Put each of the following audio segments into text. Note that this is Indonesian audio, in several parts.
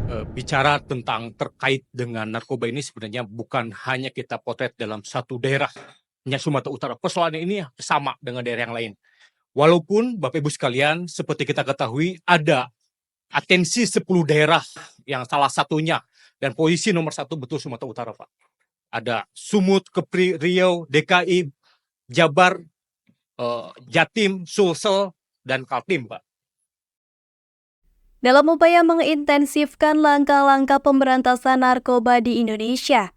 Bicara tentang terkait dengan narkoba ini sebenarnya bukan hanya kita potret dalam satu daerah, hanya Sumatera Utara. Persoalan ini sama dengan daerah yang lain. Walaupun Bapak Ibu sekalian, seperti kita ketahui ada atensi 10 daerah yang salah satunya dan posisi nomor 1 betul Sumatera Utara, Pak. Ada Sumut, Kepri, Riau, DKI, Jabar, Jatim, Sulsel, dan Kaltim, Pak. Dalam upaya mengintensifkan langkah-langkah pemberantasan narkoba di Indonesia,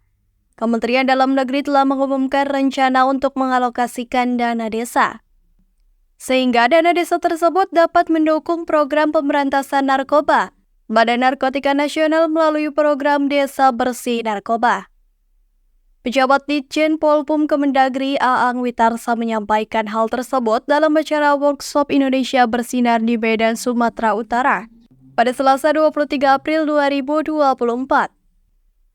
Kementerian Dalam Negeri telah mengumumkan rencana untuk mengalokasikan dana desa. Sehingga dana desa tersebut dapat mendukung program pemberantasan narkoba, Badan Narkotika Nasional melalui program Desa Bersih Narkoba. Pejabat Ditjen Polpum Kemendagri Aang Witarsa menyampaikan hal tersebut dalam acara workshop Indonesia Bersinar di Medan, Sumatera Utara pada Selasa 23 April 2024.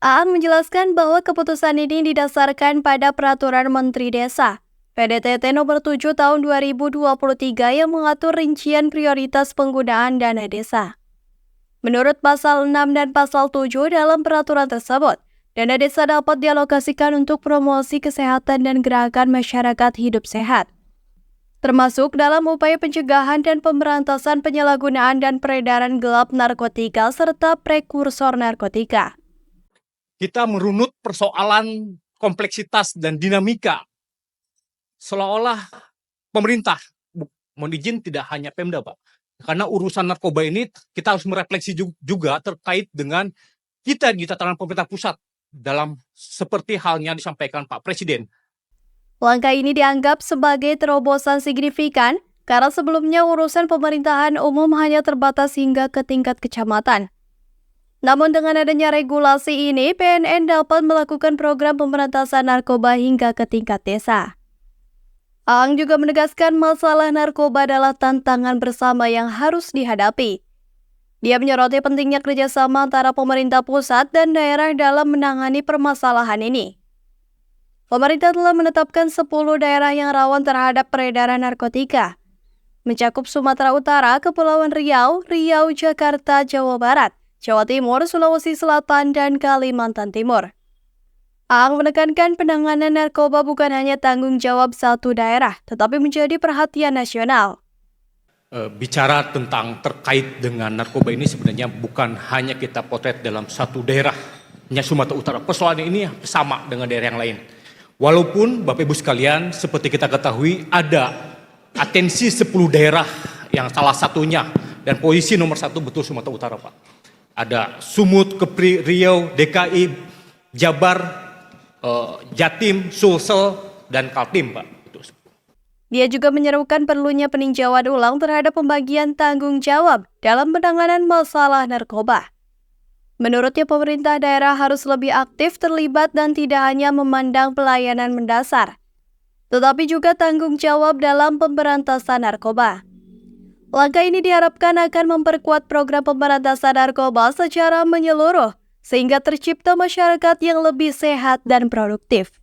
Aang menjelaskan bahwa keputusan ini didasarkan pada Peraturan Menteri Desa PDTT nomor 7 tahun 2023 yang mengatur rincian prioritas penggunaan dana desa. Menurut pasal 6 dan pasal 7 dalam peraturan tersebut, dana desa dapat dialokasikan untuk promosi kesehatan dan gerakan masyarakat hidup sehat, termasuk dalam upaya pencegahan dan pemberantasan penyalahgunaan dan peredaran gelap narkotika serta prekursor narkotika. Kita merunut persoalan kompleksitas dan dinamika seolah-olah pemerintah mohon izin tidak hanya Pemda, Pak. Karena urusan narkoba ini kita harus merefleksi juga terkait dengan kita di tataran pemerintah pusat dalam seperti halnya disampaikan Pak Presiden. Langkah ini dianggap sebagai terobosan signifikan karena sebelumnya urusan pemerintahan umum hanya terbatas hingga ke tingkat kecamatan. Namun dengan adanya regulasi ini, PNN dapat melakukan program pemberantasan narkoba hingga ke tingkat desa. Aang juga menegaskan masalah narkoba adalah tantangan bersama yang harus dihadapi. Dia menyoroti pentingnya kerjasama antara pemerintah pusat dan daerah dalam menangani permasalahan ini. Pemerintah telah menetapkan 10 daerah yang rawan terhadap peredaran narkotika, mencakup Sumatera Utara, Kepulauan Riau, Jakarta, Jawa Barat, Jawa Timur, Sulawesi Selatan, dan Kalimantan Timur. Aang menekankan penanganan narkoba bukan hanya tanggung jawab satu daerah, tetapi menjadi perhatian nasional. Bicara tentang terkait dengan narkoba ini sebenarnya bukan hanya kita potret dalam satu daerah, hanya Sumatera Utara. Persoalan ini sama dengan daerah yang lain. Walaupun Bapak Ibu sekalian, seperti kita ketahui ada atensi 10 daerah yang salah satunya dan posisi nomor 1 betul Sumatera Utara, Pak. Ada Sumut, Kepri, Riau, DKI, Jabar, Jatim, Sulsel, dan Kaltim, Pak. Dia juga menyerukan perlunya peninjauan ulang terhadap pembagian tanggung jawab dalam penanganan masalah narkoba. Menurutnya pemerintah daerah harus lebih aktif terlibat dan tidak hanya memandang pelayanan mendasar, tetapi juga tanggung jawab dalam pemberantasan narkoba. Langkah ini diharapkan akan memperkuat program pemberantasan narkoba secara menyeluruh, sehingga tercipta masyarakat yang lebih sehat dan produktif.